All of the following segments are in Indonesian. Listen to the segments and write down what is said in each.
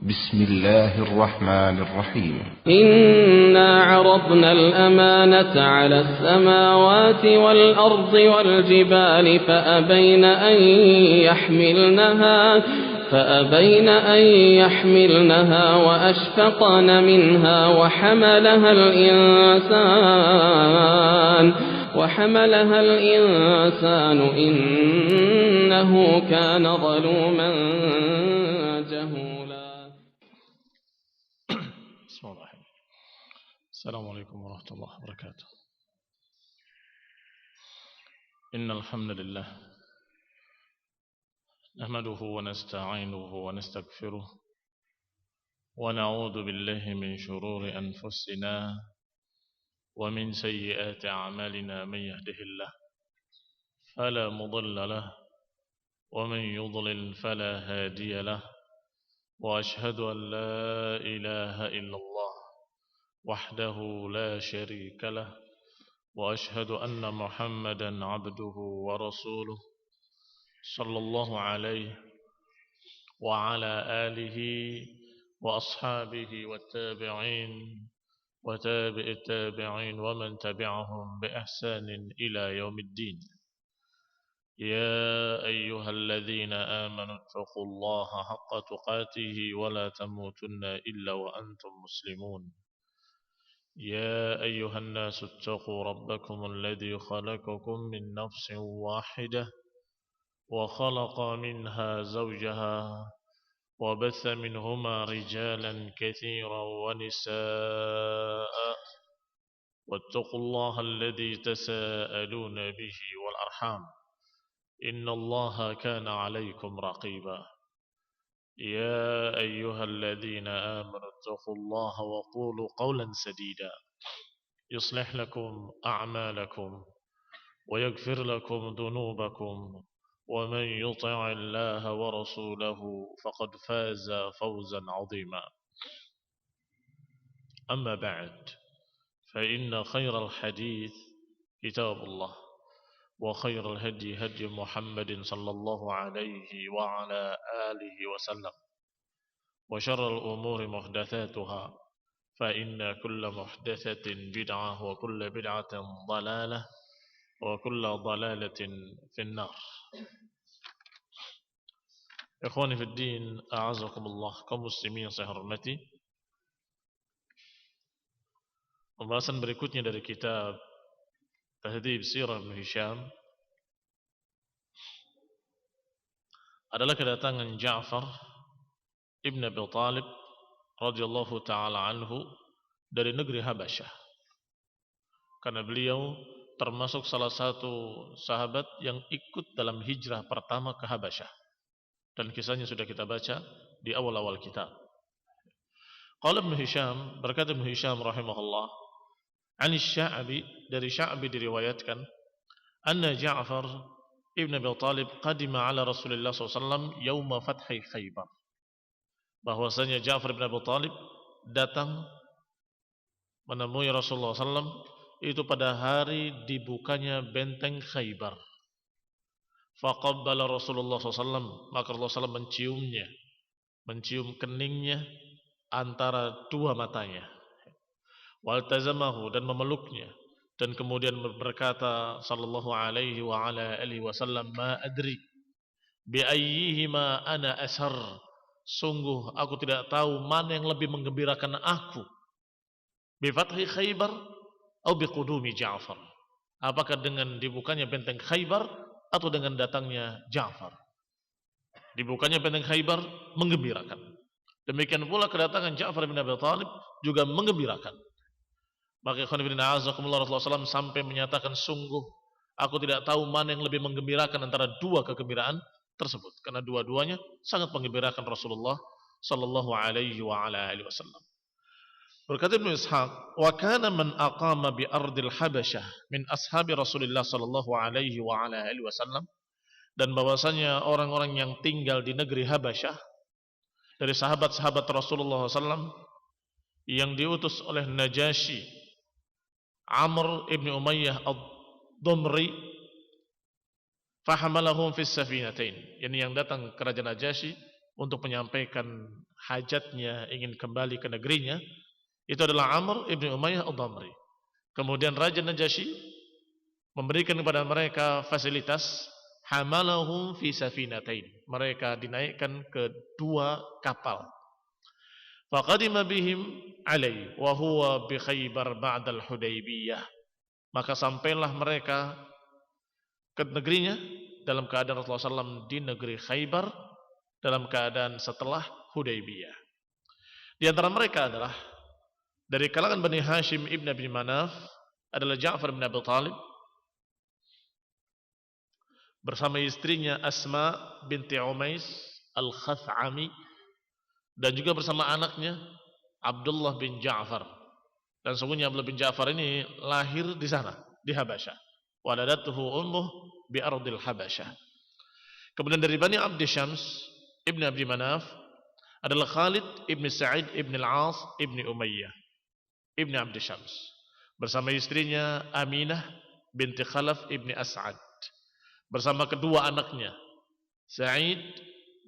بسم الله الرحمن الرحيم. إنا عرضنا الأمانة على السماوات والأرض والجبال فأبين أن يحملنها وأشفقن منها وحملها الإنسان إنه كان ظلوما جهولا. بسم الله الرحمن الرحيم. السلام عليكم ورحمة الله وبركاته. إن الحمد لله نحمده ونستعينه ونستغفره ونعوذ بالله من شرور أنفسنا ومن سيئات أعمالنا. من يهده الله فلا مضل له ومن يضلل فلا هادي له، وأشهد أن لا إله إلا الله وحده لا شريك له، وأشهد أن محمدا عبده ورسوله صلى الله عليه وعلى آله وأصحابه والتابعين وتابع التابعين ومن تبعهم بإحسان إلى يوم الدين. يا أيها الذين آمنوا اتقوا الله حق تقاته ولا تموتن إلا وأنتم مسلمون. يا أيها الناس اتقوا ربكم الذي خلقكم من نفس واحدة وخلق منها زوجها وبث منهما رجالا كثيرا ونساء، واتقوا الله الذي تساءلون به والأرحام إن الله كان عليكم رقيبا. يا أيها الذين آمنوا اتقوا الله وقولوا قولا سديدا يصلح لكم أعمالكم ويغفر لكم ذنوبكم، ومن يطع الله ورسوله فقد فاز فوزا عظيما. أما بعد، فإن خير الحديث كتاب الله، وخير الهدي هدي محمد صلى الله عليه وعلى آله وسلم، وشر الأمور محدثاتها، فإن كل محدثة بدعة وكل بدعة ضلالة وكل ضلالة في النار. Ikhwani fi din, a'azakumullah, kaum muslimin yang saya hormati. Pembahasan berikutnya dari kitab Tahdhib Sirah Ibn Hisham adalah kedatangan Ja'far Ibn Abi Talib radhiyallahu ta'ala anhu dari negeri Habasyah. Karena beliau termasuk salah satu sahabat yang ikut dalam hijrah pertama ke Habasyah. Dan kisahnya sudah kita baca di awal-awal kitab. Qala Ibn Hisham, berkata Ibn Hisham rahimahullah, An Sya'bi, dari Sya'bi diriwayatkan, anna Ja'far Ibn Abi Talib qadima ala Rasulullah SAW yawma fathi Khaybar. Bahwasanya Ja'far Ibn Abi Talib datang menemui Rasulullah SAW itu pada hari dibukanya benteng Khaybar. Faqabbala Rasulullah SAW, maka Rasulullah SAW mencium keningnya antara dua matanya. Waltazamahu, dan memeluknya, dan kemudian berkata sallallahu alaihi wa ala alihi wasallam, ma adri bi ayyihima ana ashar, sungguh aku tidak tahu mana yang lebih menggembirakan aku, bi fathi Khaybar atau bi qudumi Ja'far, apakah dengan dibukanya benteng Khaybar atau dengan datangnya Ja'far. Dibukanya benteng Khaybar menggembirakan, demikian pula kedatangan Ja'far bin Abi Talib juga menggembirakan. Maka Rasulullah SAW sampai menyatakan, sungguh aku tidak tahu mana yang lebih menggembirakan antara dua kegembiraan tersebut, karena dua-duanya sangat menggembirakan Rasulullah sallallahu alaihi wa ala alihi wasallam. Berkata Ibnu Ishaq, wa kana man aqama bi ardil Habasyah min ashabi Rasulullah sallallahu alaihi wa ala alihi wasallam, dan bahwasanya orang-orang yang tinggal di negeri Habasyah dari sahabat-sahabat Rasulullah SAW yang diutus oleh Najasyi Amr ibn Umayyah ad-Dumri, fahamalahum fis safinatain, yang datang kerajaan Najasyi untuk menyampaikan hajatnya, ingin kembali ke negerinya, itu adalah Amr ibn Umayyah ad-Damri. Kemudian Raja Najasyi memberikan kepada mereka fasilitas, hamalahum fi safinatain. Mereka dinaikkan ke 2 kapal. Faqadima bihim alai wa huwa bi Khaybar ba'da al-Hudaybiyah. Maka sampailah mereka ke negerinya dalam keadaan Rasulullah SAW di negeri Khaybar dalam keadaan setelah Hudaybiyah. Di antara mereka adalah dari kalangan Bani Hashim ibn Abi Manaf adalah Ja'far bin Abi Thalib bersama istrinya Asma binti Umais al-Khath'ami, dan juga bersama anaknya Abdullah bin Ja'far. Dan sungguhnya Abdullah bin Ja'far ini lahir di sana, di Habasyah. Waladatuhu ummuh bi ardil Habasyah. Kemudian dari Bani Abdi Syams ibn Abdi Manaf adalah Khalid ibn Sa'id ibn al-As ibn Umayyah ibn Abdi Syams bersama istrinya Aminah binti Khalaf ibn As'ad, bersama kedua anaknya Sa'id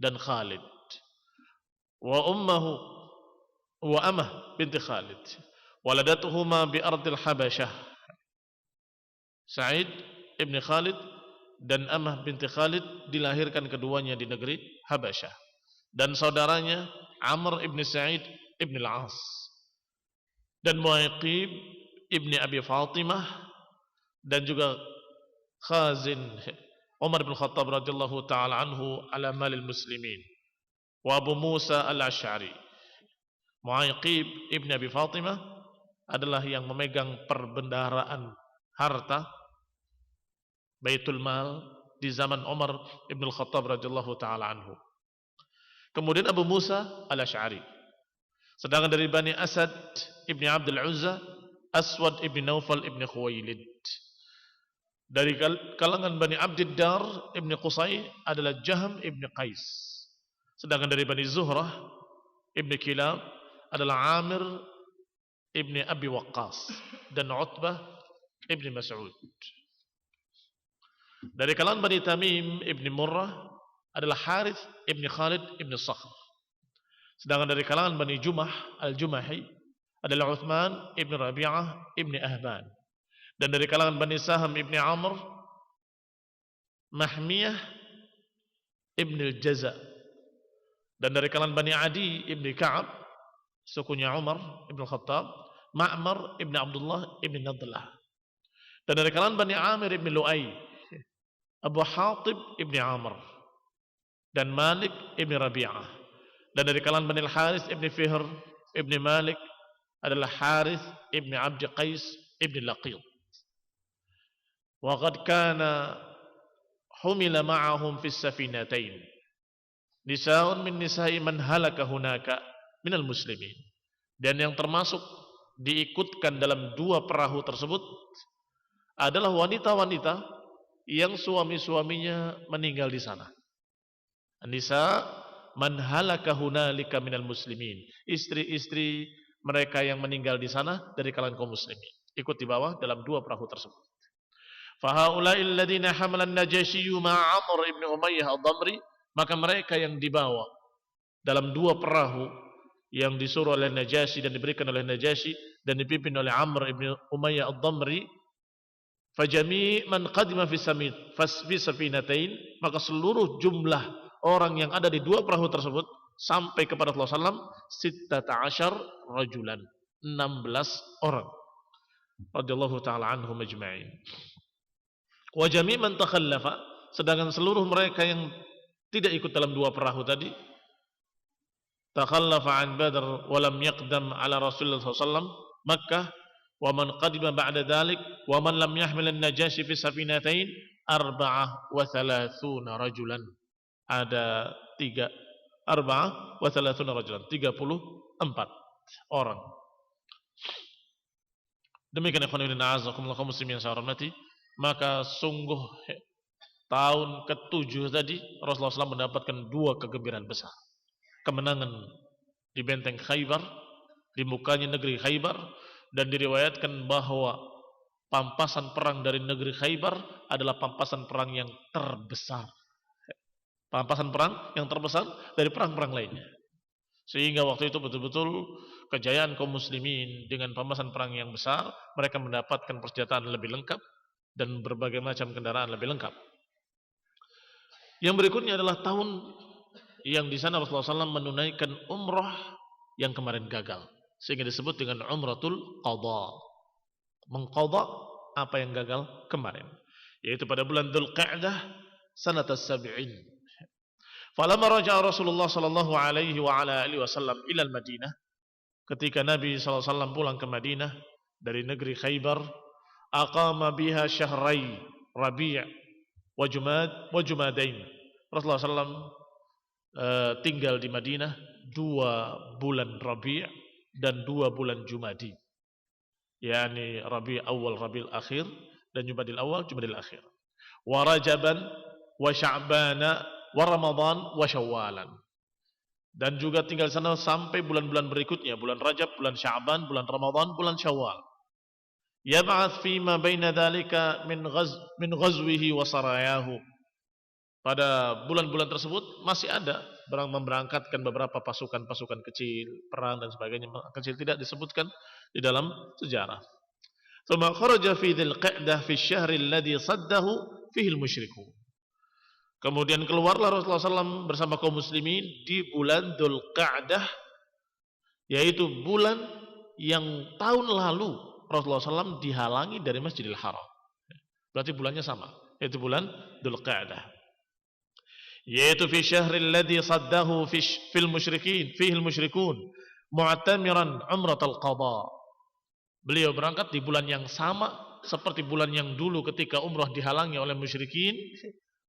dan Khalid, wa ummuhu wa Amah binti Khalid, waladatuhuma bi ardil Habasyah. Sa'id ibn Khalid dan Amah binti Khalid dilahirkan keduanya di negeri Habasyah, dan saudaranya Amr ibn Sa'id ibn al-As dan Mu'aqib ibn Abi Fatimah, dan juga Khazin Umar bin Khattab radhiyallahu taala anhu ala malil muslimin, wa Abu Musa al-Asy'ari. Mu'aqib ibn Abi Fatimah adalah yang memegang perbendaharaan harta Baitul Mal di zaman Umar ibn Khattab radhiyallahu taala anhu. Kemudian Abu Musa al-Asy'ari. Sedangkan dari Bani Asad ibn Abdul Uzza, Aswad ibn Naufal ibn Khuwailid. Dari kalangan Bani Abdiddar ibn Qusay adalah Jahm ibn Qais. Sedangkan dari Bani Zuhrah ibn Kilab adalah Amir ibn Abi Waqqas dan Utbah ibn Mas'ud. Dari kalangan Bani Tamim ibn Murrah adalah Harith ibn Khalid ibn Sakhr. Sedangkan dari kalangan Bani Jumah al-Jumahi adalah Uthman ibn Rabi'ah ibn Ahban. Dan dari kalangan Bani Saham ibn Amr, Mahmiyah ibn al-Jaza. Dan dari kalangan Bani Adi ibn Ka'ab, sukunya Umar ibn Khattab, Ma'mar ibn Abdullah ibn Nadlah. Dan dari kalangan Bani Amir ibn Lu'ay, Abu Hatib ibn Amr dan Malik ibn Rabi'ah. Dan dari kalangan Bani Al-Harith ibn Fihr ibn Malik adalah Harith ibn Abdi Qais ibn Laqid. Wa qad kana humila ma'ahum fis safinatain nisa'un min nisa'i man halaka hunaka minal muslimin. Dan yang termasuk diikutkan dalam 2 perahu tersebut adalah wanita-wanita yang suami-suaminya meninggal di sana. Nisa man halaka hunalika minal muslimin. Istri-istri mereka yang meninggal di sana dari kalangan kaum muslimin ikut di bawah dalam 2 perahu tersebut. Fa haula'il ladzina hamalan Najasyi ma'a Amr ibn Umayyah ad-Damri, maka mereka yang dibawa dalam 2 perahu yang disuruh oleh Najasyi dan diberikan oleh Najasyi dan dipimpin oleh Amr ibn Umayyah ad-Damri, fajami' man qadima fi safinatain, maka seluruh jumlah orang yang ada di 2 perahu tersebut sampai kepada Rasulullah SAW 16 rajulan, 16 orang radhiyallahu taala anhum ajma'in. Wa jami' man takhallafa, sedangkan seluruh mereka yang tidak ikut dalam 2 perahu tadi, takhallafa an Badr wa lam yaqdam ala Rasulullah SAW Makkah, wa man qadima ba'da dhalik wa man lam yahmil an-Najasyi fi safinatain 34 rajulan. Ada 34 rajulan, 34 orang. Demikian ikhwan fillah azakumullah kaum muslimin yang saya hormati, maka sungguh tahun ke-7 tadi Rasulullah SAW mendapatkan 2 kegembiraan besar. Kemenangan di benteng Khaybar, di mukanya negeri Khaybar, dan diriwayatkan bahwa pampasan perang dari negeri Khaybar adalah pampasan perang yang terbesar. Pampasan perang yang terbesar dari perang-perang lainnya. Sehingga waktu itu betul-betul kejayaan kaum muslimin dengan pampasan perang yang besar, mereka mendapatkan persenjataan lebih lengkap dan berbagai macam kendaraan lebih lengkap. Yang berikutnya adalah tahun yang di sana Rasulullah SAW menunaikan umrah yang kemarin gagal, sehingga disebut dengan umratul qadha, mengqadha apa yang gagal kemarin, yaitu pada bulan Dzulqa'dah sanat as-sab'in. Falamma raja'a Rasulullah sallallahu alaihi wa ala alihi wasallam ila al-Madinah, ketika Nabi sallallahu alaihi wasallam pulang ke Madinah dari negeri Khaybar, aqama biha syahrai Rabi' wa Jumadain. Rasulullah sallallahu tinggal di Madinah 2 bulan Rabi' dan 2 bulan Jumadi, yakni Rabi' awal, Rabi'ul akhir, dan Jumadil awal, Jumadil akhir. Wa Rajaban wa Sya'bana wa Ramadan wa Syawwalan. Dan juga tinggal di sana sampai bulan-bulan berikutnya, bulan Rajab, bulan Sya'ban, bulan Ramadan, bulan Syawal. Yab'ats fima baina dzalika min ghazwihi wa sarayahu. Pada bulan-bulan tersebut masih ada memberangkatkan beberapa pasukan-pasukan kecil, perang dan sebagainya. Kecil tidak disebutkan di dalam sejarah. Tsumma kharaja fi Dzulqa'dah fi asy-syahri alladhi saddahu fihi al-musyrikun. Kemudian keluarlah Rasulullah SAW bersama kaum muslimin di bulan Dzulqa'dah, yaitu bulan yang tahun lalu Rasulullah SAW dihalangi dari Masjidil Haram. Berarti bulannya sama, yaitu bulan Dzulqa'dah. Yaitu fi syahril ladzi saddahu fil musyrikin fihi al musyrikun mu'tamiran umratul qadha. Beliau berangkat di bulan yang sama seperti bulan yang dulu ketika umrah dihalangi oleh musyrikin,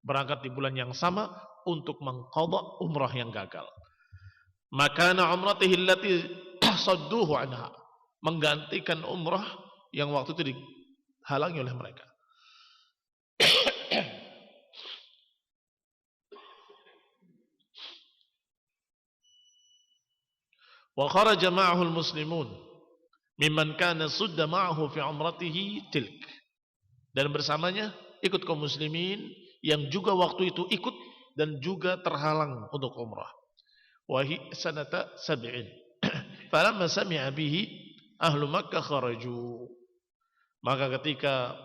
berangkat di bulan yang sama untuk mengqadha umrah yang gagal. Makana umratihi allati sadduhu anha, menggantikan umrah yang waktu itu dihalangi oleh mereka. Wa kharaja ma'ahu al-muslimun mimman kana sudda ma'ahu fi umratihi tilk. Dan bersamanya ikut kaum muslimin yang juga waktu itu ikut dan juga terhalang untuk umrah. Wa hi sanata 7. Falamma sami'a bihi ahlu Makkah kharaju. Maka ketika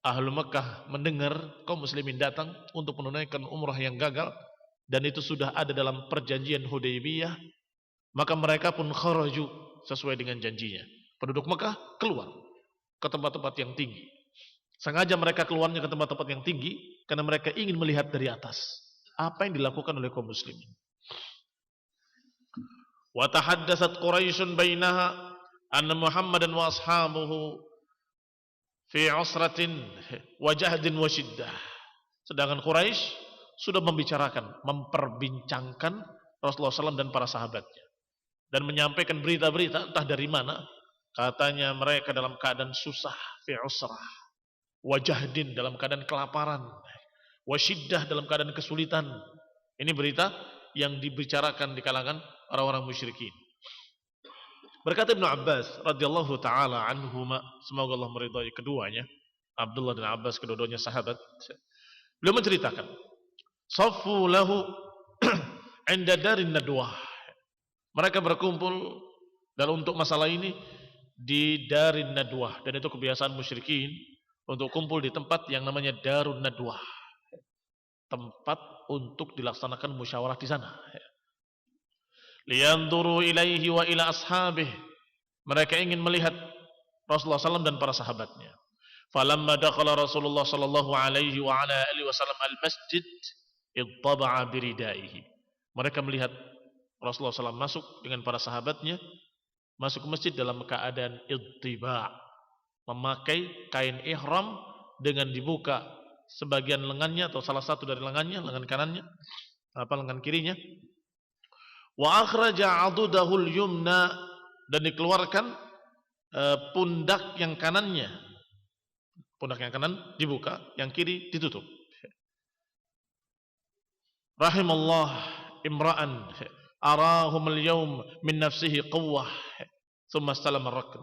ahlu Makkah mendengar kaum muslimin datang untuk menunaikan umrah yang gagal, dan itu sudah ada dalam perjanjian Hudaybiyah, maka mereka pun kharaju sesuai dengan janjinya. Penduduk Mekah keluar ke tempat-tempat yang tinggi. Sengaja mereka keluarnya ke tempat-tempat yang tinggi karena mereka ingin melihat dari atas apa yang dilakukan oleh kaum muslimin. Wa tahaddatsat Quraisyun bainaha anna Muhammadan wa ashabuhu fi usratin wa jahdin wa shiddah. Sedangkan Quraisy sudah memperbincangkan Rasulullah SAW dan para sahabatnya, dan menyampaikan berita-berita entah dari mana, katanya mereka dalam keadaan susah, fi usrah, wajahdin dalam keadaan kelaparan, wasyiddah dalam keadaan kesulitan. Ini berita yang dibicarakan di kalangan orang-orang musyrikin. Berkata Ibnu Abbas radhiyallahu taala anhuma, semoga Allah meridhai keduanya, Abdullah dan Abbas, kedua-duanya sahabat. Beliau menceritakan, saffu lahu 'inda darin nadwah. Mereka berkumpul dalam untuk masalah ini di Darin Nadwah, dan itu kebiasaan musyrikin untuk kumpul di tempat yang namanya Darun Nadwah, tempat untuk dilaksanakan musyawarah di sana. Liyanzuru ilaihi wa ila ashabih, mereka ingin melihat Rasulullah SAW dan para sahabatnya. Falamma dakhala Rasulullah sallallahu alaihi wa ala alihi wasallam al-masjid ittaba'a biridaihi. Mereka melihat Rasulullah SAW masuk dengan para sahabatnya, masuk ke masjid dalam keadaan ittiba', memakai kain ihram dengan dibuka sebagian lengannya atau salah satu dari lengannya, lengan kanannya, lengan kirinya. Wa akhraja 'adudahul yumna, dan dikeluarkan pundak yang kanannya. Pundak yang kanan dibuka, yang kiri ditutup. Rahimallah imra'an arahum al-yawm min nafsihi quwwah thumma istalama ar-rakn.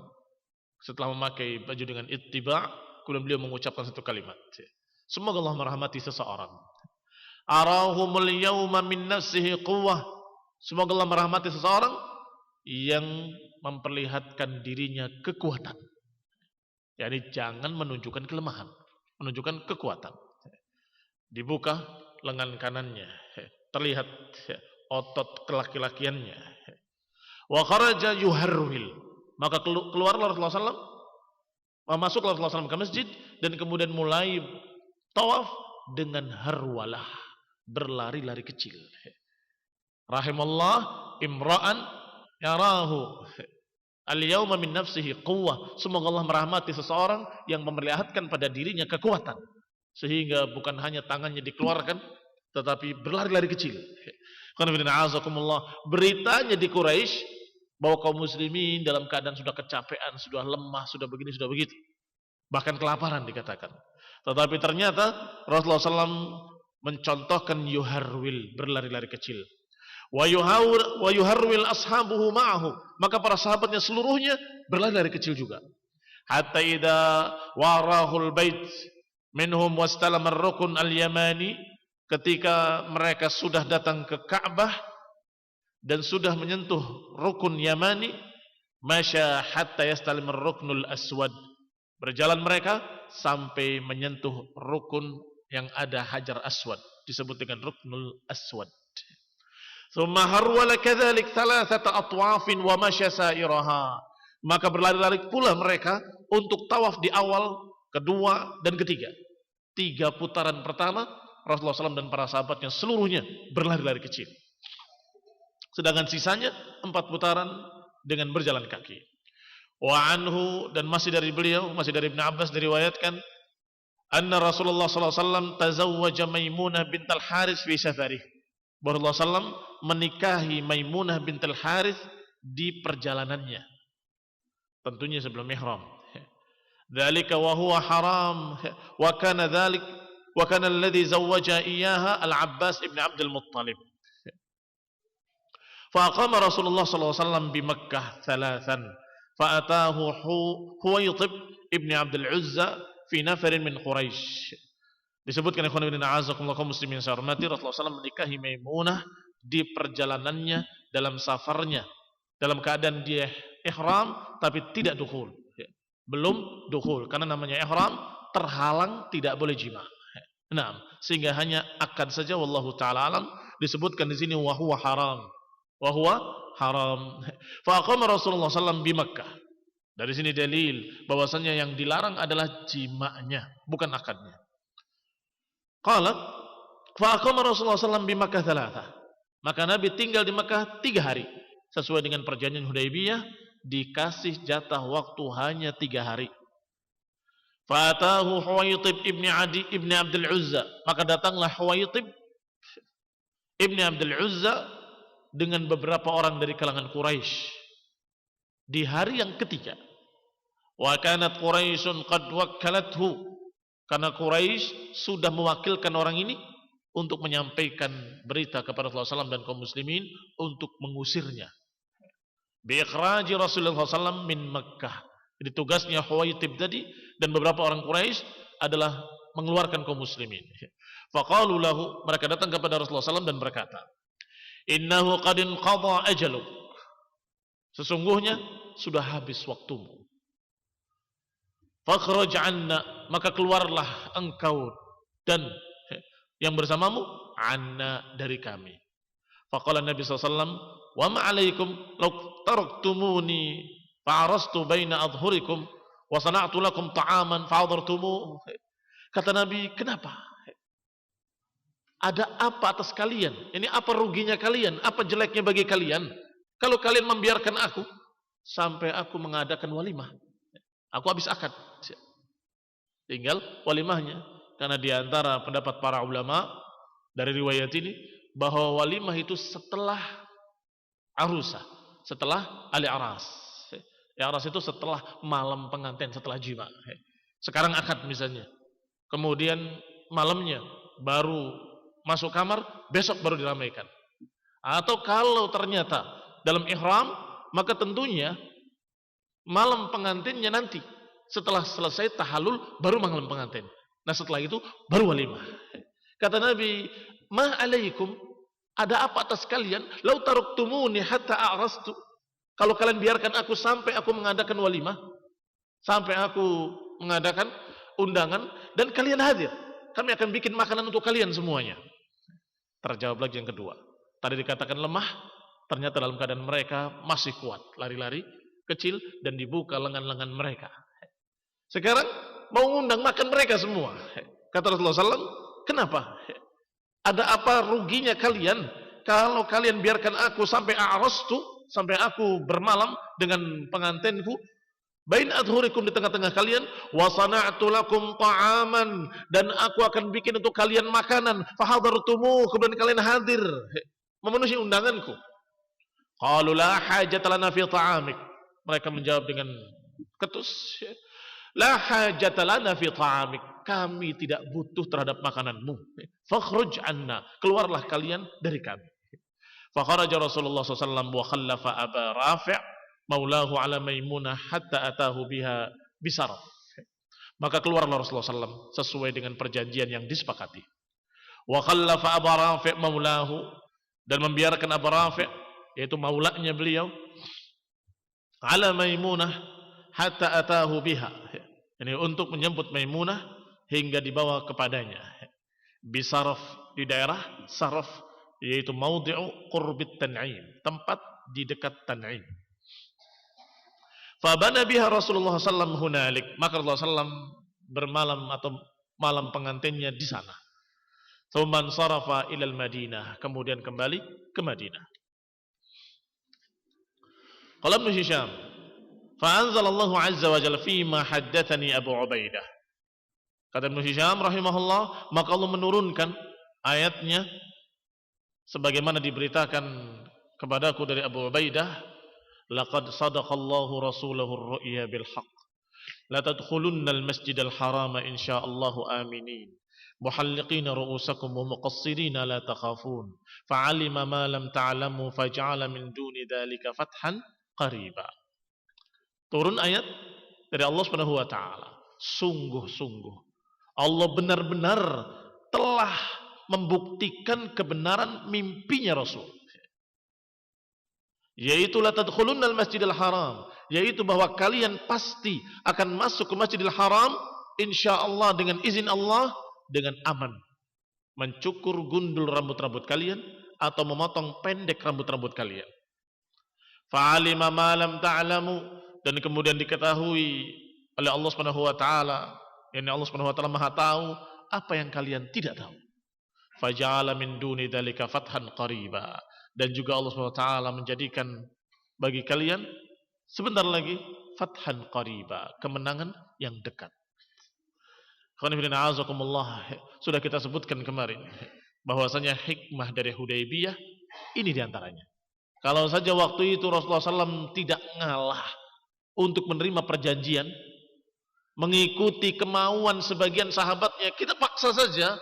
Setelah memakai baju dengan ittiba', kemudian beliau mengucapkan satu kalimat, semoga Allah merahmati seseorang, arahumul yawma min nafsihi quwwah. Semoga Allah merahmati seseorang yang memperlihatkan dirinya kekuatan. Jadi jangan menunjukkan kelemahan, menunjukkan kekuatan. Dibuka lengan kanannya, terlihat otot kelaki-lakiannya. Wa kharaja yuharwil, maka keluarlah Rasulullah SAW, masuklah Rasulullah SAW ke masjid dan kemudian mulai tawaf dengan harwalah, berlari-lari kecil. Rahimallah imra'an yarahu al-yawma min nafsihi quwwah. Semoga Allah merahmati seseorang yang memperlihatkan pada dirinya kekuatan, sehingga bukan hanya tangannya dikeluarkan tetapi berlari-lari kecil. Beritanya di Quraisy bahwa kaum muslimin dalam keadaan sudah kecapean, sudah lemah, sudah begini, sudah begitu, bahkan kelaparan dikatakan. Tetapi ternyata Rasulullah SAW mencontohkan yuharwil, berlari-lari kecil. Wa yuharwil ashabuhu ma'ahu, maka para sahabatnya seluruhnya berlari-lari kecil juga. Hatta idza warahul bait minhum wastalama ar-rukun al-yamani, ketika mereka sudah datang ke Ka'bah dan sudah menyentuh rukun Yamani, masya hatta yastalim ar-ruknul aswad, berjalan mereka sampai menyentuh rukun yang ada hajar aswad, disebut dengan ruknul aswad. Thumma harwala kadzalik thalathata atwafin wa masya sairaha, maka berlari-lari pula mereka untuk tawaf di awal, kedua dan ketiga. 3 putaran pertama Rasulullah SAW dan para sahabatnya seluruhnya berlari-lari kecil. Sedangkan sisanya 4 putaran dengan berjalan kaki. Wa anhu, dan masih dari beliau, masih dari Ibn Abbas diriwayatkan, anna Rasulullah SAW tazawwaja Maimunah bintal Harith fi safarih. Rasulullah SAW menikahi Maimunah bintal Harith di perjalanannya, tentunya sebelum ihram. Dzalika wa huwa haram wa kana dzalik wa kana alladhi zawwaja iyyaha al-Abbas ibn Abdul Muttalib. Fa aqama Rasulullah sallallahu alaihi wasallam bi Makkah 3 fa ataahu Huwaytib ibn Abdul Uzza fi nafarin min Quraisy. Disebutkan ikhwan fillah a'azakumullah kaum muslimin sarmati, Rasulullah SAW menikahi Maimunah di perjalanannya, dalam safarnya, dalam keadaan dia ihram tapi tidak dukhul. Belum dukhul, karena namanya ihram terhalang, tidak boleh jima. Nah, sehingga hanya akad saja, wallahu taala alam. Disebutkan di sini wa huwa haram. Wa huwa haram. Fa aqama Rasulullah SAW di Makkah. Dari sini dalil bahwasanya yang dilarang adalah jima'nya, bukan akadnya. Qala fa aqama Rasulullah SAW di Makkah 3. Maka Nabi tinggal di Makkah 3 hari. Sesuai dengan perjanjian Hudaybiyah, dikasih jatah waktu hanya 3 hari. Fatahu Huwaytib ibni Adi ibni Abdul Uzza, maka datanglah Huwaytib ibni Abdul Uzza dengan beberapa orang dari kalangan Quraisy di hari yang ketiga. Wa kanat Quraisyun qad wakkalathu, karena Quraisy sudah mewakilkan orang ini untuk menyampaikan berita kepada Rasulullah SAW dan kaum muslimin untuk mengusirnya. Biikhraji Rasulullah SAW min Makkah. Jadi tugasnya Huwaytib tadi dan beberapa orang Quraisy adalah mengeluarkan kaum muslimin. Faqalu lahu, mereka datang kepada Rasulullah SAW dan berkata, innahu qad inqadha ajaluk, sesungguhnya sudah habis waktumu. Fakhraj anna, maka keluarlah engkau dan yang bersamamu, anna, dari kami. Faqala Nabi SAW, wa ma'alaikum law taraktumuni fa'arastu baina adhurikum wa sana'tu lakum ta'aman fa'adartumu. Kata Nabi, kenapa? Ada apa atas kalian? Ini apa ruginya kalian? Apa jeleknya bagi kalian kalau kalian membiarkan aku sampai aku mengadakan walimah? Aku habis akad, tinggal walimahnya. Karena di antara pendapat para ulama dari riwayat ini bahwa walimah itu setelah arusah, setelah al-aras. Aras itu setelah malam pengantin, setelah jima. Sekarang akad misalnya, kemudian malamnya baru masuk kamar, besok baru diramaikan. Atau kalau ternyata dalam ihram, maka tentunya malam pengantinnya nanti, setelah selesai tahallul baru malam pengantin. Nah setelah itu baru walimah. Kata Nabi, ma alaikum, ada apa atas kalian? Lau taruktumuni hatta a'rastu. Kalau kalian biarkan aku sampai aku mengadakan walimah, sampai aku mengadakan undangan dan kalian hadir, kami akan bikin makanan untuk kalian semuanya. Terjawab lagi yang kedua. Tadi dikatakan lemah, ternyata dalam keadaan mereka masih kuat, lari-lari kecil dan dibuka lengan-lengan mereka. Sekarang mau ngundang makan mereka semua. Kata Rasulullah SAW, kenapa? Ada apa ruginya kalian kalau kalian biarkan aku sampai a'rastu, sampai aku bermalam dengan pengantinku, bain adhurikum, di tengah-tengah kalian, wa sana'tu lakum ta'aman, dan aku akan bikin untuk kalian makanan, fahadartumu, kemudian kalian hadir memenuhi undanganku. Qalu la hajata lana fi ta'amik. Mereka menjawab dengan ketus, la hajata lana fi ta'amik, kami tidak butuh terhadap makananmu. Fakhruj anna, keluarlah kalian dari kami. Fakharaja Rasulullah SAW wa khallafa Aba Rafi' maulahu ala Maimunah hatta atahu biha bisaraf. Maka keluarlah Rasulullah SAW sesuai dengan perjanjian yang disepakati. Wa khallafa Aba Rafi' maulahu, dan membiarkan Aba Rafi', yaitu maulanya beliau, ala Maimunah hatta atahu biha, ini untuk menjemput Maimunah hingga dibawa kepadanya. Bisaraf, di daerah Saraf, yaitu maudhi'u qurbit Tan'im, tempat di dekat Tan'im. Fabana biha Rasulullah SAW hunalik, maka Rasulullah SAW bermalam atau malam pengantinnya di sana. Tsumman sarafa ilal Madinah, kemudian kembali ke Madinah. Qala Ibnu Hisham, fa anzalallahu azza wa jalla fi ma haddatsani Abu Ubaidah. Kata Ibnu Hisham rahimahullah, maka Allah menurunkan ayatnya sebagaimana diberitakan kepadaku dari Abu Ubaidah, laqad sadaqallahu rasulahu ar-ru'ya bil haqq, la tadkhulunnal masjidal harama insyaallahu aminin, muhalliqina ru'usakum wa muqassirina la takhafun, fa'alima ma lam ta'lamu faj'ala min duni dzalika fathan qariba. Turun ayat dari Allah Subhanahu wa taala. Sungguh-sungguh Allah benar-benar telah membuktikan kebenaran mimpinya Rasul, yaitu la tadkhulunnal masjidil haram, yaitu bahwa kalian pasti akan masuk ke Masjidil Haram insyaallah dengan izin Allah, dengan aman, mencukur gundul rambut-rambut kalian atau memotong pendek rambut-rambut kalian. Fa'alima ma lam ta'lamu, dan kemudian diketahui oleh Allah Subhanahu wa taala, yakni Allah Subhanahu wa taala Maha tahu apa yang kalian tidak tahu. Faja'ala min duni dzalika fathan qariba, dan juga Allah Subhanahu wa taala menjadikan bagi kalian sebentar lagi fathan qariba, kemenangan yang dekat. Sudah kita sebutkan kemarin bahwasanya hikmah dari Hudaybiyah ini diantaranya. Kalau saja waktu itu Rasulullah SAW tidak ngalah untuk menerima perjanjian, mengikuti kemauan sebagian sahabatnya, kita paksa saja,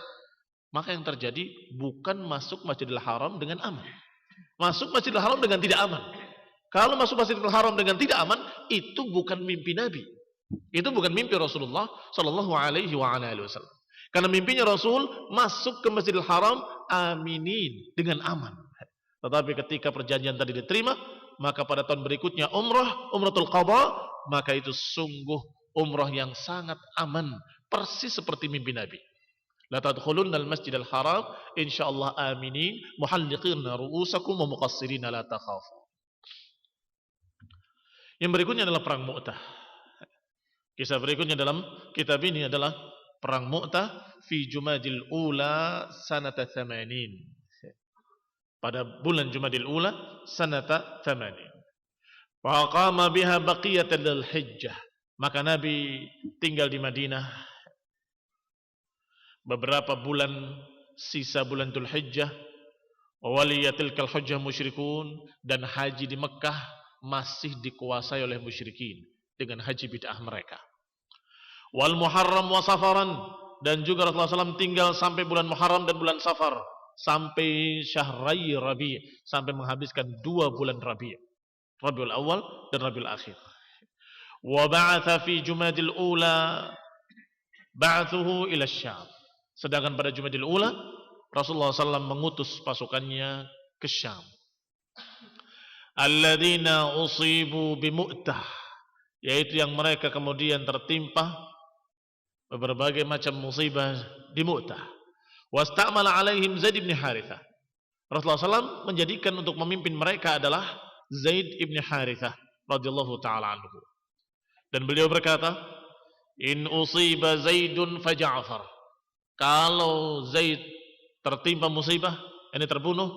maka yang terjadi bukan masuk Masjidil Haram dengan aman, masuk Masjidil Haram dengan tidak aman. Kalau masuk Masjidil Haram dengan tidak aman, itu bukan mimpi Nabi, itu bukan mimpi Rasulullah Sallallahu Alaihi Wasallam. Karena mimpinya Rasul masuk ke Masjidil Haram aminin, dengan aman. Tetapi ketika perjanjian tadi diterima, maka pada tahun berikutnya umratul qadha, maka itu sungguh umrah yang sangat aman, persis seperti mimpi Nabi. La tadkhulunnal masjidal haram insyaallah aminin muhalliqina ru'usakum wa muqassirina la takhafu. Yang berikutnya adalah perang Mu'tah. Kisah berikutnya dalam kitab ini adalah perang Mu'tah fi Jumadil Ula sanata 80. Pada bulan Jumadil Ula sanata 80. Wa qama biha baqiyatan lil hijjah. Maka Nabi tinggal di Madinah beberapa bulan sisa bulan Dzul Hijjah. Waliyatilkal hujjah musyrikun, dan haji di Mekah masih dikuasai oleh musyrikin dengan haji bid'ah mereka. Wal Muharram wa Safaran, dan juga Rasulullah SAW tinggal sampai bulan Muharram dan bulan Safar, sampai Syahrai Rabi', sampai menghabiskan 2 bulan Rabi', Rabiul Awal dan Rabiul Akhir. Wa ba'atha fi Jumadil Ula ba'athuhu ila Syam. Sedangkan pada Jumadil Ula Rasulullah SAW mengutus pasukannya ke Syam. Alladzina usibu bimu'tah, yaitu yang mereka kemudian tertimpa berbagai macam musibah di Mu'tah. Wasta'mala alaihim Zaid bin Harithah. Rasulullah SAW menjadikan untuk memimpin mereka adalah Zaid bin Harithah radhiyallahu taala anhu. Dan beliau berkata, "In usiba Zaidun fa Ja'far." Kalau Zaid tertimpa musibah, ini terbunuh,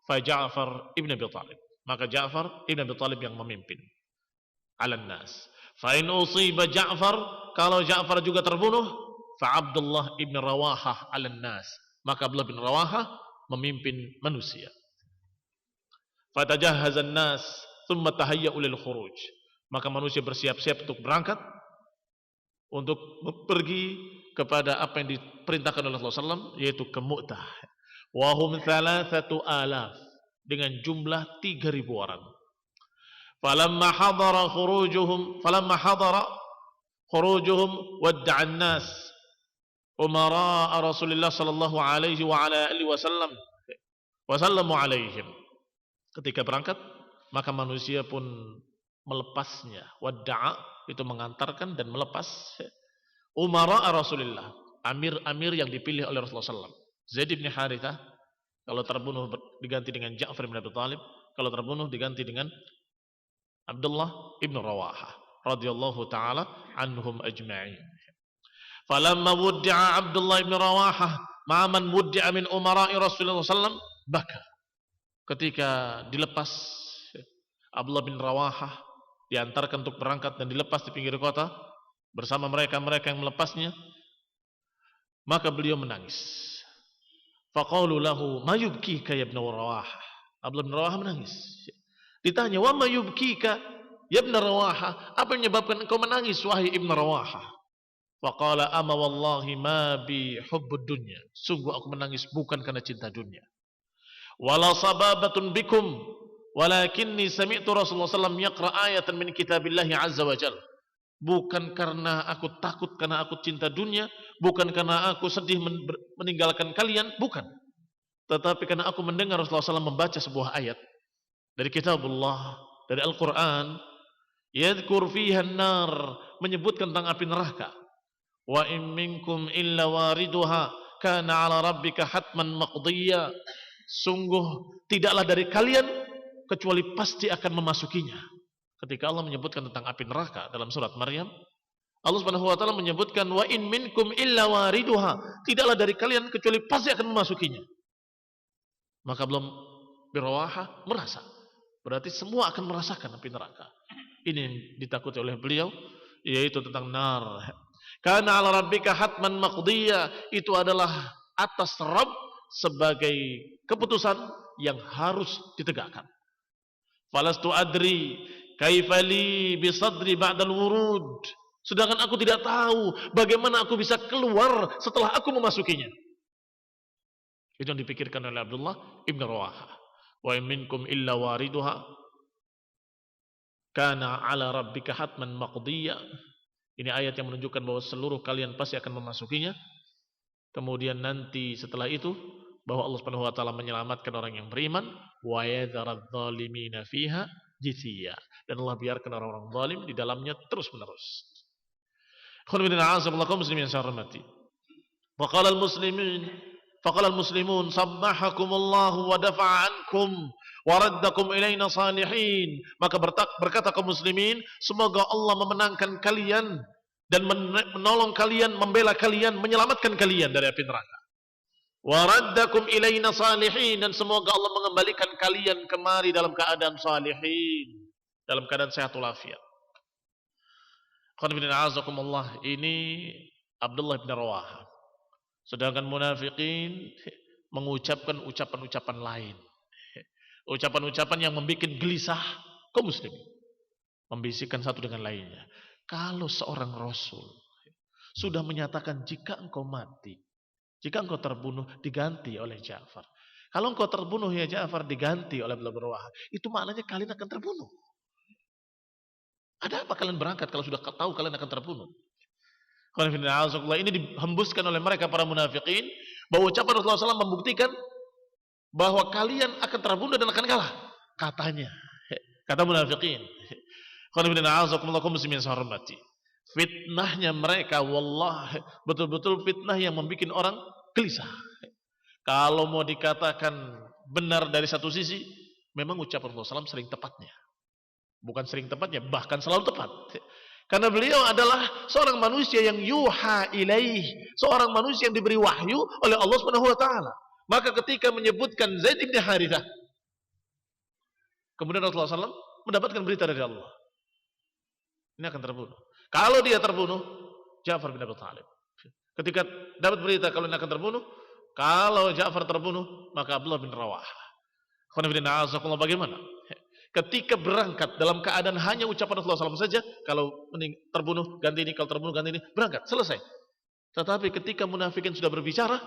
fa Ja'far ibn Abi Thalib. Maka Ja'far ibn Abi Thalib yang memimpin. Alan nas. Fa in usiba Ja'far, kalau Ja'far juga terbunuh, fa Abdullah ibn Rawahah alan nas. Maka Abdullah bin Rawahah memimpin manusia. Fatajahhazan nas thumma tahayya'u lil khuruj. Maka manusia bersiap-siap untuk berangkat, untuk pergi kepada apa yang diperintahkan oleh Rasulullah SAW, yaitu ke Mu'tah. Wa hum 3,000 dengan jumlah 3.000 orang. Falamma hadara khurujuhum wadda'a an-nas umara Rasulullah sallallahu alaihi wa ala alihi wasallam wa sallamu alaihim. Ketika berangkat, maka manusia pun melepasnya. Wadda'a itu mengantarkan dan melepas umara Rasulullah, amir-amir yang dipilih oleh Rasulullah SAW. Zaid bin Harithah kalau terbunuh diganti dengan Ja'far bin Abi Thalib, kalau terbunuh diganti dengan Abdullah ibn Rawahah radhiyallahu taala anhum ajma'in. Falamma wuddi'a Abdullah ibn Rawahah ma'a man wuddi'a min umara'i Rasulullah sallallahu baka. Ketika dilepas Abdullah bin Rawahah, diantarkan untuk berangkat dan dilepas di pinggir kota bersama mereka yang melepasnya, maka beliau menangis. Faqalu lahu ma yubkika ya ibn Rawahah. Abdullah bin Rawahah menangis. Ditanya, wa ma yubkika ya ibn Rawahah, apa yang menyebabkan engkau menangis wahai ibn Rawahah? Faqala ama wallahi ma bi hubbud dunya. Sungguh aku menangis bukan karena cinta dunia. Wala sababatun bikum, walakinni sami'tu Rasulullah sallallahu alaihi wasallam yaqra ayatan min kitabillahi azza wa jalla. Bukan karena aku takut karena aku cinta dunia, bukan karena aku sedih meninggalkan kalian, bukan. Tetapi karena aku mendengar Rasulullah SAW membaca sebuah ayat dari kitabullah, dari Al-Quran, yadhkur fiha an-nar, menyebutkan tentang api neraka. Wa in minkum illa wariduha kana 'ala rabbika hatman maqdiyya. Sungguh tidaklah dari kalian kecuali pasti akan memasukinya. Ketika Allah menyebutkan tentang api neraka dalam surat Maryam, Allah Subhanahu wa taala menyebutkan wa in minkum illa wariduha, tidaklah dari kalian kecuali pasti akan memasukinya. Maka belum Birawahah merasa, berarti semua akan merasakan api neraka. Ini yang ditakuti oleh beliau, yaitu tentang nar. Kana 'ala rabbika hatman maqdiyya, itu adalah atas Rabb sebagai keputusan yang harus ditegakkan. Falastu adri kaifali bisadri ba'dal wurud. Sedangkan aku tidak tahu bagaimana aku bisa keluar setelah aku memasukinya. Itu yang dipikirkan oleh Abdullah ibn Rawahah. Wa in minkum illa wariduha kana 'ala rabbika hatman maqdiyya. Ini ayat yang menunjukkan bahwa seluruh kalian pasti akan memasukinya. Kemudian nanti setelah itu bahwa Allah Subhanahu wa taala menyelamatkan orang yang beriman, wa yadharadh-dhalimina fiha jithiya, dan Allah biarkan orang-orang zalim di dalamnya terus-menerus. Muslimin yang saya hormati. Faqala al-muslimun sabbahakumullahu wa dafa'a ankum wa raddakum ilaina salihin. Maka berkata kaum muslimin, semoga Allah memenangkan kalian dan menolong kalian, membela kalian, menyelamatkan kalian dari api neraka. Wa raddakum ilaina salihin, dan semoga Allah mengembalikan kalian kemari dalam keadaan salihin, dalam keadaan sehat walafiat. Ini Abdullah bin Rawahah. Sedangkan munafikin mengucapkan ucapan-ucapan lain, ucapan-ucapan yang membuat gelisah kaum muslimin, membisikkan satu dengan lainnya. Kalau seorang Rasul sudah menyatakan jika engkau mati, jika engkau terbunuh diganti oleh Ja'far. Kalau engkau terbunuh ya Ja'far diganti oleh Abdullah bin Rawahah, itu maknanya kalian akan terbunuh. Ada apa kalian berangkat kalau sudah tahu kalian akan terbunuh? Ini dihembuskan oleh mereka para munafikin bahwa ucapan Rasulullah SAW membuktikan bahwa kalian akan terbunuh dan akan kalah. Katanya, kata munafikin. Fitnahnya mereka, wallah, betul-betul fitnah yang membuat orang gelisah. Kalau mau dikatakan benar dari satu sisi, memang ucapan Rasulullah SAW sering tepatnya. Bukan sering tepatnya, bahkan selalu tepat. Karena beliau adalah seorang manusia yang yuha ilaih, seorang manusia yang diberi wahyu oleh Allah Subhanahu wa taala. Maka ketika menyebutkan Zaid bin Harithah, kemudian Rasulullah SAW mendapatkan berita dari Allah. Ini akan terbunuh. Kalau dia terbunuh, Ja'far bin Abi Thalib. Ketika dapat berita kalau ini akan terbunuh, kalau Ja'far terbunuh, maka Abdullah bin Rawaha. Bagaimana? Ketika berangkat dalam keadaan hanya ucapan Rasulullah SAW saja, kalau terbunuh ganti ini, kalau terbunuh ganti ini, berangkat, selesai. Tetapi ketika munafikin sudah berbicara,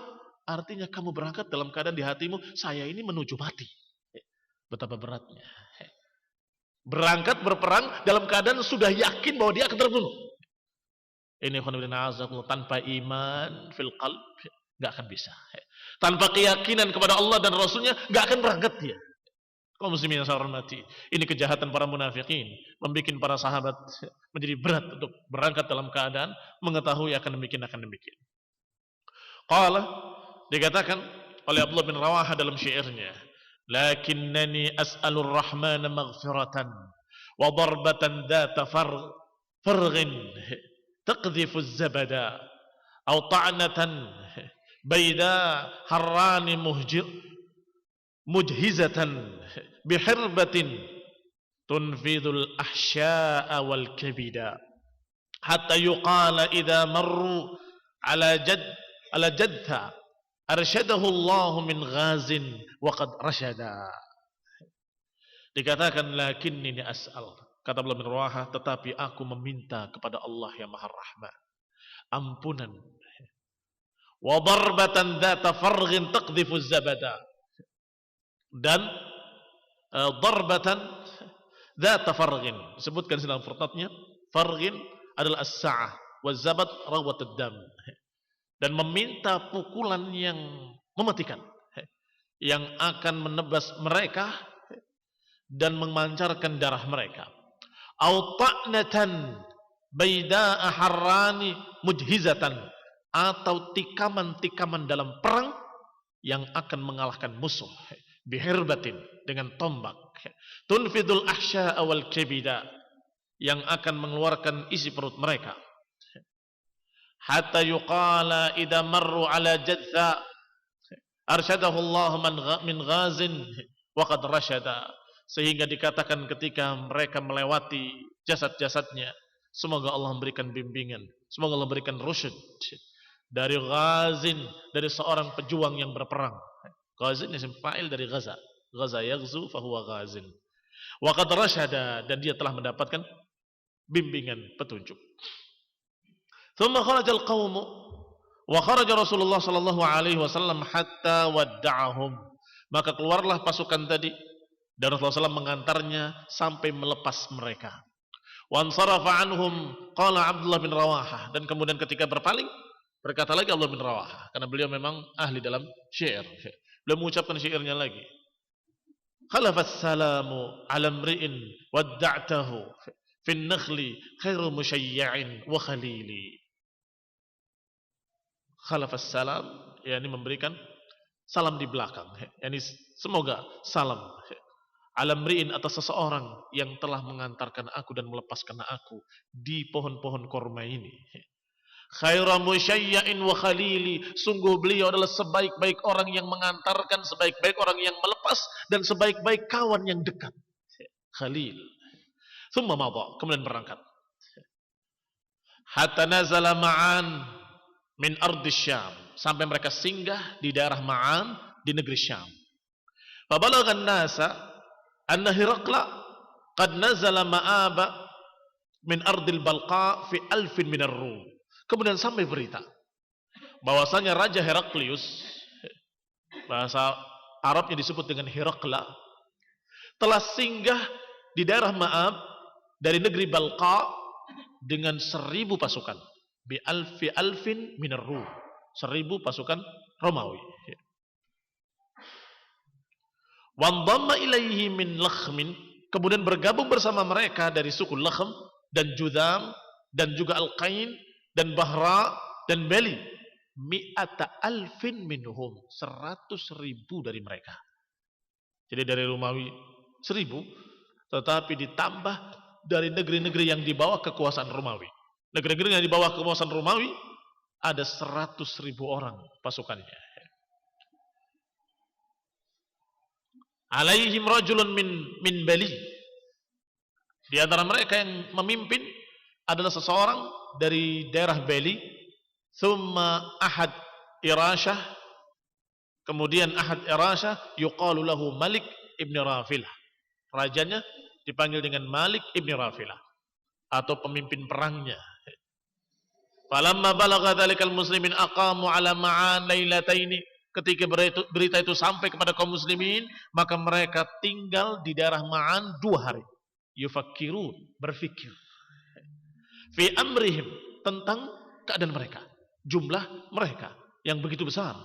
artinya kamu berangkat dalam keadaan di hatimu, saya ini menuju mati. Betapa beratnya. Berangkat berperang dalam keadaan sudah yakin bahwa dia akan terbunuh. Ini tanpa iman fil qalb nggak akan bisa. Tanpa keyakinan kepada Allah dan Rasulnya nggak akan berangkat dia. Kaum muslimin yang saya hormati, ini kejahatan para munafikin, membuat para sahabat menjadi berat untuk berangkat dalam keadaan mengetahui akan demikian. Qala, dikatakan oleh Abdullah bin Rawaha dalam syairnya, lakinnani as'alur rahmana maghfiratan wa darbatan dhata farghin taqdhifu az-zabada aw ta'natan bayda harrani mujhizatan bihirbatin tunfidul ahsya'a wal kabida hatta yuqala idza marru ala jadha arsyadahu Allah min ghazin wa qad rasyada. Dikatakan lakinni as'al, kata Abdullah bin Rawaha, tetapi aku meminta kepada Allah yang Maha Rahman ampunan, wa darbatan dzata farghin taqdhifu az-zabada, dan darbatan dzata farghin disebutkan dalam footnote-nya, farghin adalah as-sa'ah wa zabat rawat ad-dam, dan meminta pukulan yang mematikan yang akan menebas mereka dan memancarkan darah mereka, au ta'natan bayda'a harrani mujhizatan, atau tikaman-tikaman dalam perang yang akan mengalahkan musuh, bihirbatin, dengan tombak, tunfidul ahsya'a wal kabida, yang akan mengeluarkan isi perut mereka, hatta yuqala idza marru ala jadza arsyadahu Allah min ghazin wa qad rasyada, sehingga dikatakan ketika mereka melewati jasad-jasadnya, semoga Allah memberikan bimbingan, semoga Allah memberikan rusyd dari ghazin, dari seorang pejuang yang berperang. Ghazin isim fa'il dari ghaza, ghaza yaghzu fa huwa ghazin, wa qad rasyada, dan dia telah mendapatkan bimbingan petunjuk. Thumma kharajal qaumu wa kharaja Rasulullah sallallahu alaihi wasallam hatta wadda'ahum, maka keluarlah pasukan tadi dan Rasulullah SAW mengantarnya sampai melepas mereka. Wa ansarafa anhum, qala Abdullah bin Rawaha, dan kemudian ketika berpaling berkata lagi Abdullah bin Rawaha, karena beliau memang ahli dalam syair, beliau mengucapkan syairnya lagi, khalafas salamu ala mri'in wadda'tahu fin nakhli khairu musyayya'in wa khalili. Khalafas salam, yakni memberikan salam di belakang, yakni semoga salam alamri'in, atas seseorang yang telah mengantarkan aku dan melepaskan aku di pohon-pohon korma ini. Khairu musyayya'in wa khalili, sungguh beliau adalah sebaik-baik orang yang mengantarkan, sebaik-baik orang yang melepas, dan sebaik-baik kawan yang dekat. Khalil. Thumma madha, kemudian berangkat. Hatta nazala Ma'an min ardi Syam, sampai mereka singgah di daerah Ma'an di negeri Syam. Fabalaghan nasa anna Hiraqla qad nazala ma'aba min ardil Balqa fi alfin minar Rum. Kemudian sampai berita bahwasanya Raja Heraklius, bahasa Arabnya disebut dengan Hiraqla, telah singgah di daerah Ma'ab dari negeri Balqa dengan 1000 pasukan, bi alfi alfin minar Rum, 1000 pasukan Romawi. Wandhamma ilaihi min Lakhmin, kemudian bergabung bersama mereka dari suku Lakhm dan Judham dan juga Al-Qain dan Bahra dan Beli, mi'ata alfin minhum, 100.000 dari mereka. Jadi dari Romawi 1.000, tetapi ditambah dari negeri-negeri yang di bawah kekuasaan Romawi. Negeri-negeri yang di bawah kekuasaan Romawi ada 100.000 orang pasukannya. Alaihim rajulun min Bali. Di antara mereka yang memimpin adalah seseorang dari daerah Bali. Thumma ahad Irasyah. Kemudian ahad Irasyah yuqalu lahu Malik ibn Rafilah. Rajanya dipanggil dengan Malik ibn Rafilah, atau pemimpin perangnya. Falamma balagha dzalikal muslimin aqamu ala ma'an lailataini. Ketika berita itu sampai kepada kaum muslimin, maka mereka tinggal di daerah Ma'an 2 hari. Yufakkirun, berfikir. Fi amrihim, tentang keadaan mereka, jumlah mereka yang begitu besar.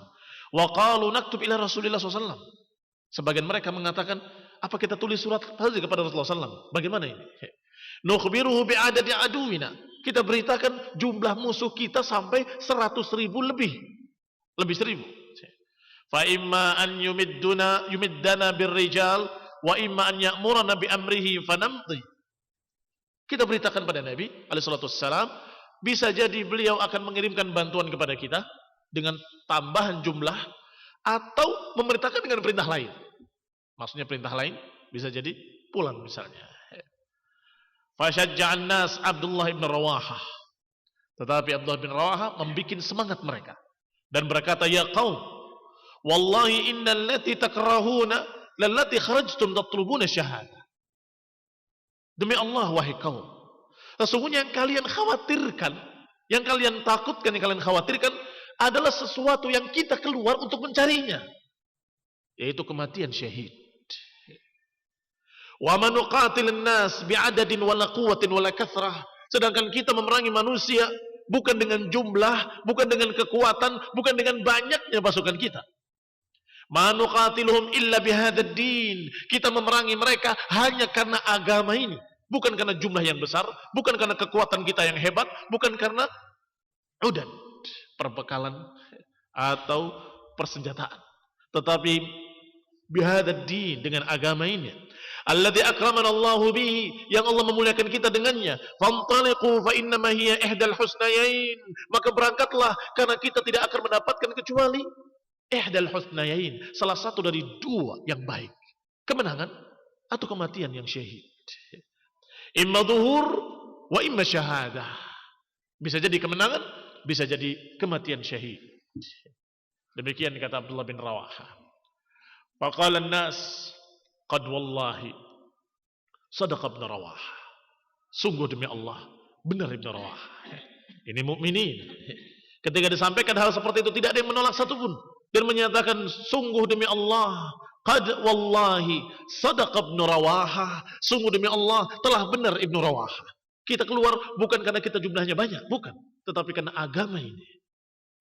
Wa qalu naktub ila Rasulillah SAW. Sebagian mereka mengatakan, apa kita tulis surat saja kepada Rasulullah SAW? Bagaimana ini? Nukhbiruhu bi'adadi aduwina. Kita beritakan jumlah musuh kita sampai 100.000 lebih 1.000. Fa imma an yumiddana birrijal wa imma an ya'murana bi amrihi fanamdi. Kita beritakan pada Nabi alaihi salatu wassalam, bisa jadi beliau akan mengirimkan bantuan kepada kita dengan tambahan jumlah, atau memerintahkan dengan perintah lain. Maksudnya perintah lain bisa jadi pulang misalnya. Fashajja'an nas Abdullah ibn Rawahah. Tetapi Abdullah bin Rawahah membikin semangat mereka dan berkata, ya qaum, wallahi innal lati takrahuna lallati kharajtum tatlubuna syahadah. Demi Allah, wahai kaum, sesungguhnya yang kalian khawatirkan, yang kalian takutkan, yang kalian khawatirkan adalah sesuatu yang kita keluar untuk mencarinya, yaitu kematian syahid. Wa man nuqatilun nas bi'adadin wala quwwatin wala kathrah. Sedangkan kita memerangi manusia bukan dengan jumlah, bukan dengan kekuatan, bukan dengan banyaknya pasukan kita. Ma nuqatiluhum illa bihadzal din. Kita memerangi mereka hanya karena agama ini, bukan karena jumlah yang besar, bukan karena kekuatan kita yang hebat, bukan karena udan, perbekalan atau persenjataan, tetapi bihadzal din, dengan agama ini. Alladzi akramana Allahu bihi, yang Allah memuliakan kita dengannya. Fantaliqu fa innama hiya ihdal husnayain. Maka berangkatlah, karena kita tidak akan mendapatkan kecuali ihdal husnayain, salah satu dari 2 yang baik, kemenangan atau kematian yang syahid. Imma dhuhur wa imma syahadah. Bisa jadi kemenangan, bisa jadi kematian syahid. Demikian kata Abdullah bin Rawahah. Faqala an-nas qad wallahi sadaqa ibn Rawahah. Sungguh demi Allah, benar Ibn Rawahah. Ini mukminin. Ketika disampaikan hal seperti itu, tidak ada yang menolak satupun, dan menyatakan sungguh demi Allah, qad wallahi sadaqa ibn Rawahah, sungguh demi Allah telah benar Ibn Rawahah. Kita keluar bukan karena kita jumlahnya banyak, bukan, tetapi karena agama ini.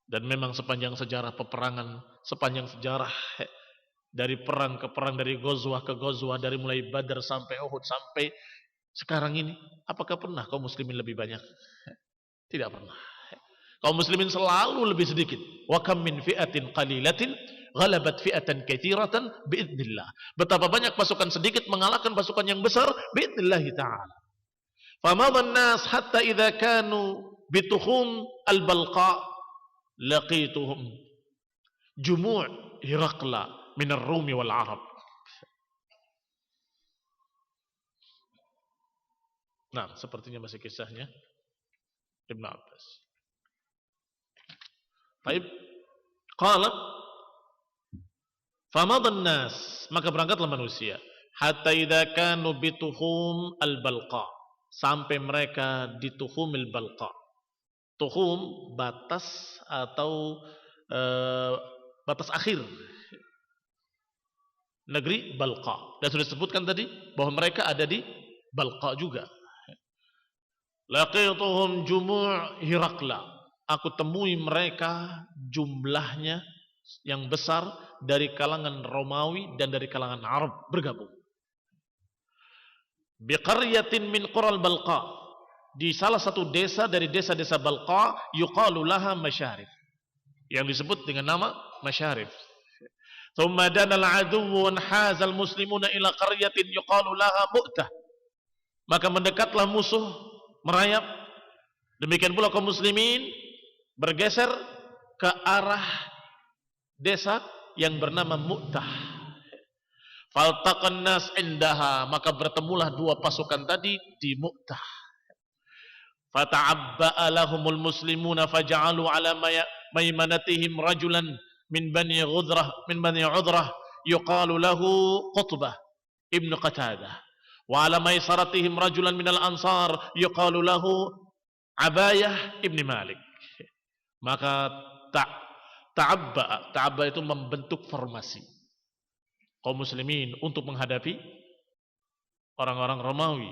Dan memang sepanjang sejarah peperangan, sepanjang sejarah dari perang ke perang, dari ghazwah ke ghazwah, dari mulai Badar sampai Uhud sampai sekarang ini, apakah pernah kaum muslimin lebih banyak? Tidak pernah. Kaum muslimin selalu lebih sedikit. Wa kam min fi'atin qalilatin ghalabat fi'atan katsiratan biidznillah. Betapa banyak pasukan sedikit mengalahkan pasukan yang besar biidznillah taala. Famadhan nas hatta idza kanu bitukhum al-balqa laqituhum jumu' Hiraqla min ar-Rumi wal Arab. Nah, sepertinya masih kisahnya Ibn Abbas. Baik, qala famadhan nas, maka berangkatlah manusia, hatta idza kanu bituhum al-balqa, sampai mereka di tuhumil balqa. Tuhum batas atau batas akhir negeri Balqa, dan sudah disebutkan tadi bahwa mereka ada di Balqa juga. Laqituhum jumu' Hiraqla, aku temui mereka jumlahnya yang besar dari kalangan Romawi dan dari kalangan Arab bergabung. Biqaryatin min qural Balqa, di salah satu desa dari desa-desa Balqa, yuqalu laha Masyarif, yang disebut dengan nama Masyarif. Thumma dana al-aduwwu wa hazal muslimuna ila qaryatin yuqalu laha Mu'tah, maka mendekatlah musuh merayap, demikian pula kaum muslimin bergeser ke arah desa yang bernama Mu'tah. Faltaqan nas indaha, maka bertemulah dua pasukan tadi di Mu'tah. Fata'abba'a lahumul muslimuna faja'alu ala maimanatihim rajulan min bani Udrah yuqalu lahu Qutbah ibn Qatadah, wa ala maisaratihim rajulan min al-ansar yuqalu lahu Abayah ibn Malik. Maka ta'abba itu membentuk formasi kaum muslimin untuk menghadapi orang-orang Romawi.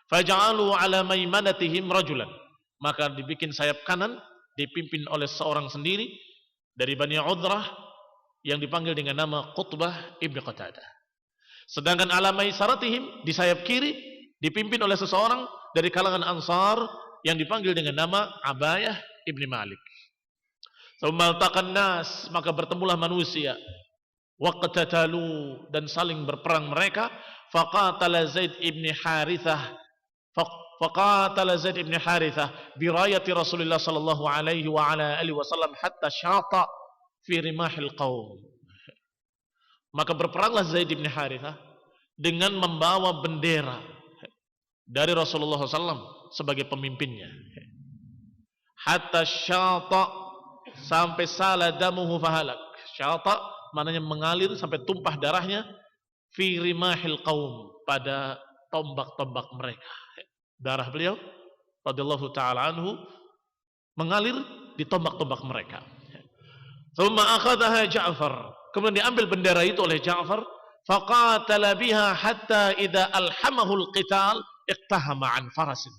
Faja'alu ala maimanatihim rajulan, maka dibikin sayap kanan dipimpin oleh seorang sendiri dari Bani Udrah yang dipanggil dengan nama Qutbah ibn Qatadah. Sedangkan ala maisaratihim, di sayap kiri dipimpin oleh seseorang dari kalangan Ansar yang dipanggil dengan nama Abayah ibn Malik. Tsumma altaqan nas, maka bertemulah manusia, waqtatalu, dan saling berperang mereka. Faqatala Zaid ibn Harithah birayati Rasulullah sallallahu alaihi wa ala alihi wasallam hatta syata fi rimahil qaum. Maka berperanglah Zaid ibn Harithah dengan membawa bendera dari Rasulullah SAW sebagai pemimpinnya. Hatta syata, sampai sala damuhu fahalak. Syata maknanya mengalir sampai tumpah darahnya. Fi rimahil qaum, pada tombak-tombak mereka. Darah beliau radhiyallahu taala anhu mengalir di tombak-tombak mereka. Tsumma akhadhaha Ja'far, kemudian diambil bendera itu oleh Ja'far. Faqatala biha hatta idza alhamahu alqital iqtahama an farasin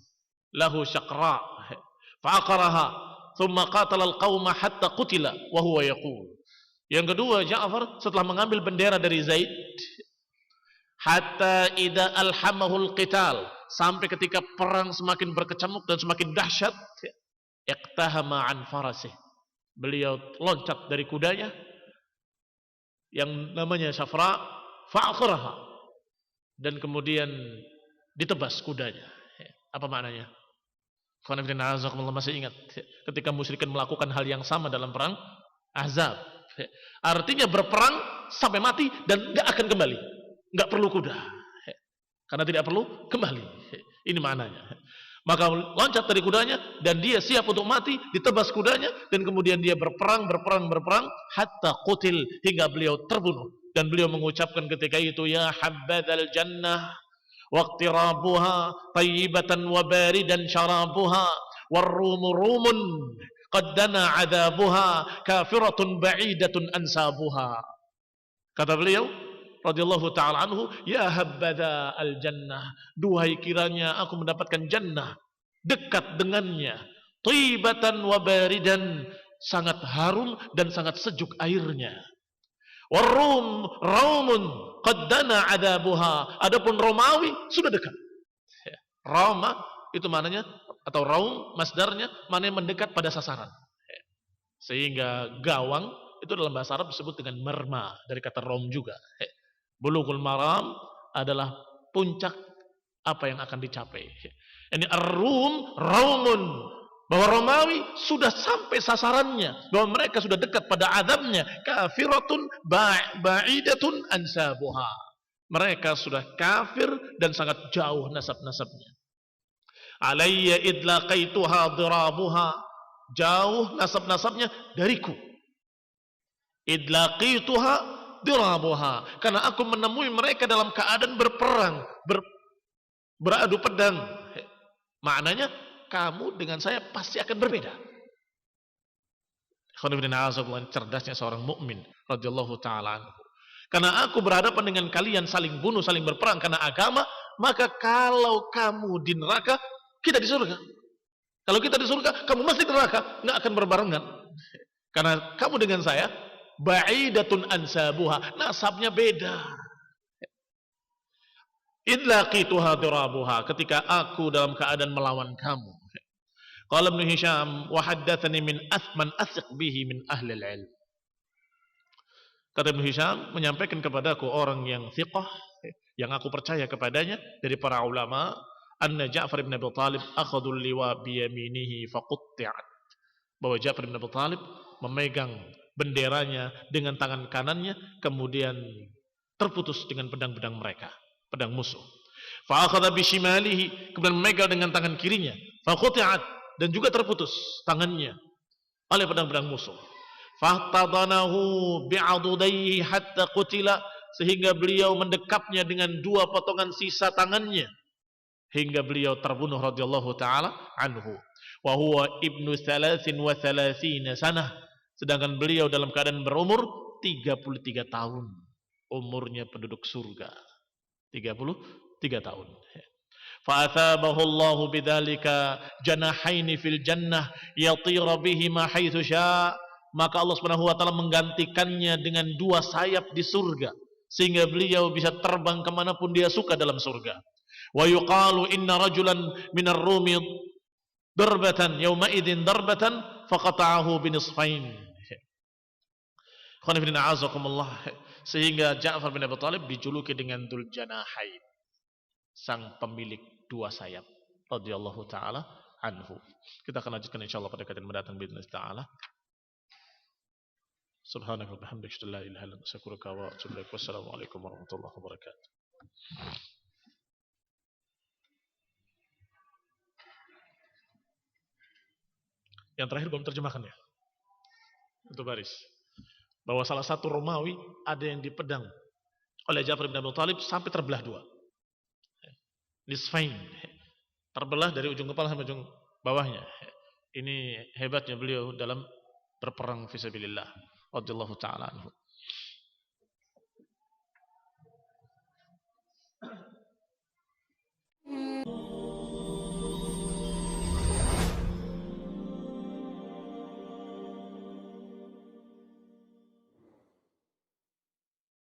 lahu syaqra fa'aqaraha thumma qatala alqauma hatta qutila wa huwa yaqul. Yang kedua, Ja'far setelah mengambil bendera dari Zaid, hatta idza alhamahul qital, sampai ketika perang semakin berkecamuk dan semakin dahsyat, iqtahama an farasih, beliau loncat dari kudanya yang namanya Safra, fa'aqaraha, dan kemudian ditebas kudanya. Apa maknanya? Masih ingat ketika musyrikin melakukan hal yang sama dalam perang Ahzab? Artinya berperang sampai mati dan tidak akan kembali, nggak perlu kuda, karena tidak perlu kembali. Ini maknanya. Maka loncat dari kudanya dan dia siap untuk mati, ditebas kudanya, dan kemudian dia berperang hatta qutil, hingga beliau terbunuh. Dan beliau mengucapkan ketika itu, ya habbadal jannah waqtirabuha tayyibatan wa baridan syarabuha warrumu rumun qad dana adzabuha kafiratun ba'idatun ansabuha. Kata beliau radhiyallahu taala anhu, ya habbada al jannah, duhai kiranya aku mendapatkan jannah, dekat dengannya, tayyibatan wa baridan, sangat harum dan sangat sejuk airnya. Warrum raumun qad dana adzabuha, adapun Romawi sudah dekat. Roma itu maknanya, atau raum masdarnya, maknanya mendekat pada sasaran. Sehingga gawang itu dalam bahasa Arab disebut dengan merma, dari kata raum juga. Bulughul maram adalah puncak apa yang akan dicapai. Ini ar-rum raumun, bahwa Romawi sudah sampai sasarannya, bahwa mereka sudah dekat pada azabnya. Kafiratun ba'idatun ansabuha, mereka sudah kafir dan sangat jauh nasab-nasabnya. Alayya idlaqaituha dirabuha, jauh nasab-nasabnya dariku. Idlaqaituha dirabuha, karena aku menemui mereka dalam keadaan berperang, beradu pedang. Maknanya kamu dengan saya pasti akan berbeda. Cerdasnya seorang mukmin radhiyallahu taala anhu. Karena aku berhadapan dengan kalian saling bunuh, saling berperang karena agama, maka kalau kamu di neraka, kita di surga. Kalau kita di surga, kamu masih di neraka, nggak akan berbarengan. Karena kamu dengan saya ba'idatun ansabuha, nasabnya beda. Idlaqituha dirabuha, ketika aku dalam keadaan melawan kamu. Qala Ibnu Hisham wa haddatsani min athman athiq bihi min ahli al-ilm. Kata Ibnu Hisham menyampaikan kepadaku orang yang thiqah, yang aku percaya kepadanya dari para ulama, anna Ja'far ibn Abi Thalib akhadul liwa bi yaminihi faqutti'at. Bahwa Ja'far ibn Abi Thalib memegang benderanya dengan tangan kanannya, kemudian terputus dengan pedang-pedang mereka, pedang musuh. Fa akhadha bi shimalihi, kemudian memegang dengan tangan kirinya, faqutti'at, dan juga terputus tangannya oleh pedang-pedang musuh. Fahtadanahu bi'adudaihi hatta qutila, sehingga beliau mendekapnya dengan dua potongan sisa tangannya hingga beliau terbunuh radhiyallahu taala anhu. Wa huwa ibnu 33 sanah, sedangkan beliau dalam keadaan berumur 33 tahun. Umurnya penduduk surga 33 tahun. فأثابه الله بذلك جناحين في الجنة يطير بهما حيث شاء. Maka Allah Subhanahu wa taala menggantikannya dengan dua sayap di surga, sehingga beliau bisa terbang kemanapun dia suka dalam surga. Wa yuqalu inna rajulan minar rumi darbatan yawma idzin darbatan faqata'ahu binisfain. Khonifidina azakumullah. Sehingga Ja'far bin Abi Thalib dijuluki dengan Dzul Janahain, sang pemilik dua sayap, radhiyallahu taala anhu. Kita akan lanjutkan insyaallah pada kajian mendatang باذن taala. Subhanaka wa bihamdika la ilaha illa anta astaghfiruka wa atubu ilaik. Wassalamualaikum warahmatullahi wabarakatuh. Yang terakhir belum terjemahkan ya, untuk baris, bahwa salah satu Romawi ada yang dipedang oleh Ja'far bin Abi Thalib sampai terbelah dua. Nisfain, terbelah dari ujung kepala sampai ujung bawahnya. Ini hebatnya beliau dalam berperang fisabilillah radhiyallahu taala anhu.